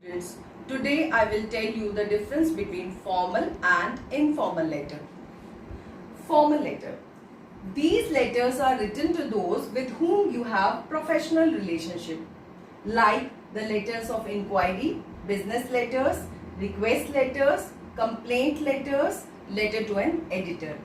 Students, today I will tell you the difference between formal and informal letter. Formal letter. These letters are written to those with whom you have professional relationship, like the letters of inquiry, business letters, request letters, complaint letters, letter to an editor.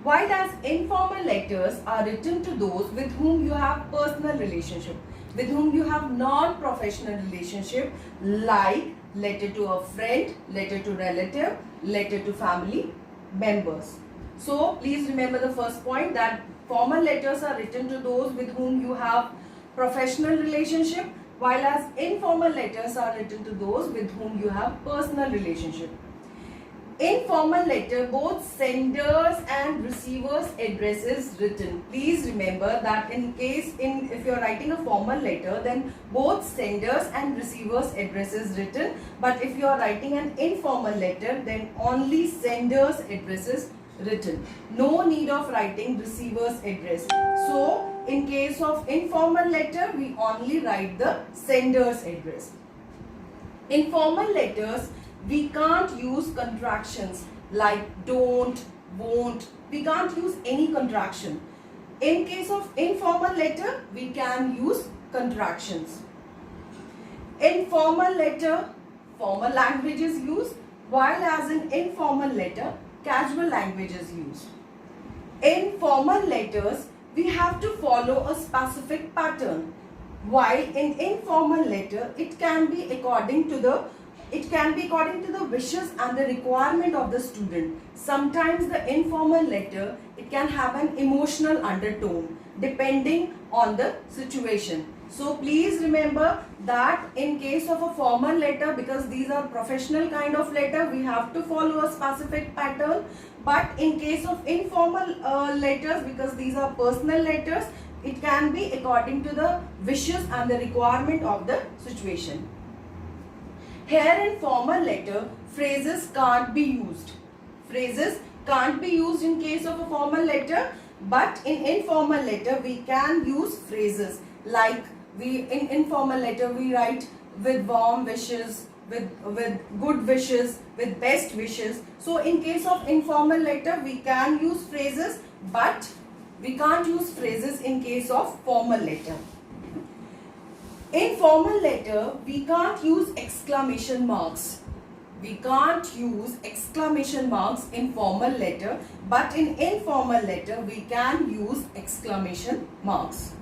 While as informal letters are written to those with whom you have personal relationship, with whom you have non-professional relationship, like letter to a friend, letter to relative, letter to family members. So please remember the first point, that formal letters are written to those with whom you have professional relationship, while as informal letters are written to those with whom you have personal relationship. In formal letter, both senders and receivers address is written. Please remember that if you are writing a formal letter, then both senders and receivers address is written. But if you are writing an informal letter, then only senders address is written. No need of writing receiver's address. So in case of informal letter, we only write the sender's address. In formal letters, we can't use contractions like don't, won't. We can't use any contraction. In case of informal letter, we can use contractions. In formal letter, formal language is used, while as in informal letter, casual language is used. In formal letters, we have to follow a specific pattern, while in informal letter, it can be according to the wishes and the requirement of the student. Sometimes the informal letter, it can have an emotional undertone depending on the situation. So please remember that in case of a formal letter, because these are professional kind of letter, we have to follow a specific pattern. But in case of informal letters, because these are personal letters, it can be according to the wishes and the requirement of the situation. Here in formal letter, phrases can't be used. Phrases can't be used in case of a formal letter, but in informal letter, we can use phrases. Like in informal letter, we write with warm wishes, with good wishes, with best wishes. So in case of informal letter, we can use phrases, but we can't use phrases in case of formal letter. In formal letter, we can't use exclamation marks. We can't use exclamation marks in formal letter, but in informal letter, we can use exclamation marks.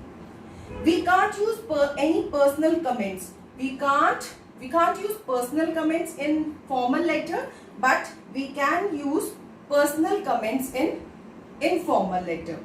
We can't use any personal comments. We can't use personal comments in formal letter, but we can use personal comments in informal letter.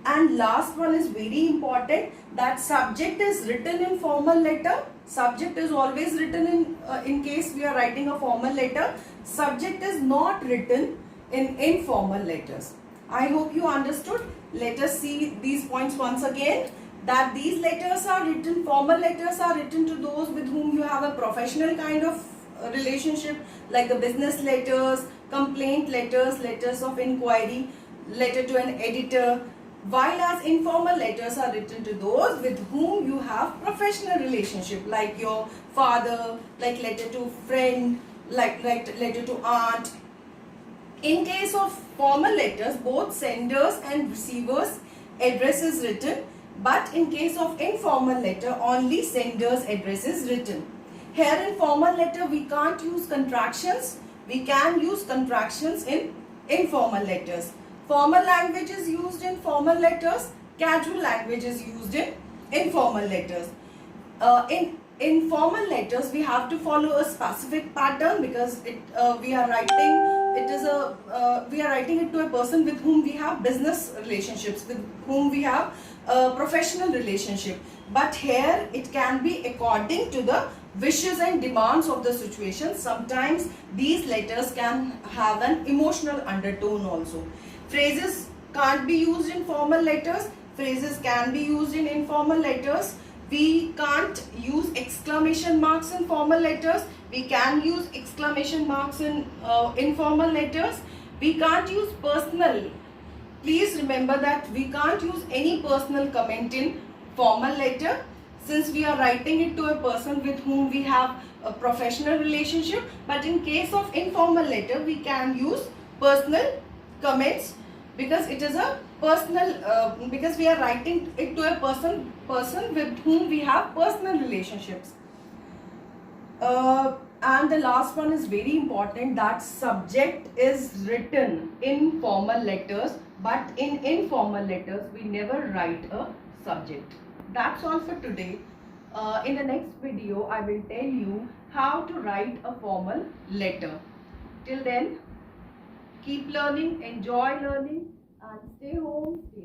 And last one is very important, that subject is written in formal letter. Subject is always written in case we are writing a formal letter. Subject is not written in informal letters. I hope you understood. Let us see these points once again, that these letters are written, formal letters are written to those with whom you have a professional kind of relationship, like the business letters, complaint letters, letters of inquiry, letter to an editor. While as informal letters are written to those with whom you have professional relationship, like your father, like letter to friend, like letter to aunt. In case of formal letters, both senders and receivers address is written, but in case of informal letter, only senders address is written. Here in formal letter, we can't use contractions. We can use contractions in informal letters. Formal language is used in formal letters. Casual language is used in informal letters. In formal letters, we have to follow a specific pattern, because we are writing it to a person with whom we have business relationships, with whom we have a professional relationship. But here it can be according to the wishes and demands of the situation. Sometimes these letters can have an emotional undertone also. Phrases can't be used in formal letters. Phrases can be used in informal letters. We can't use exclamation marks in formal letters. We can use exclamation marks in informal letters. We can't use personal. Please remember that we can't use any personal comment in formal letter. since we are writing it to a person with whom we have a professional relationship. But in case of informal letter, we can use personal comments, because it is a personal, because we are writing it to a person with whom we have personal relationships. And the last one is very important, that subject is written in formal letters, but in informal letters we never write a subject. That's all for today. In the next video I will tell you how to write a formal letter. Till then, keep learning, enjoy learning, and stay home, stay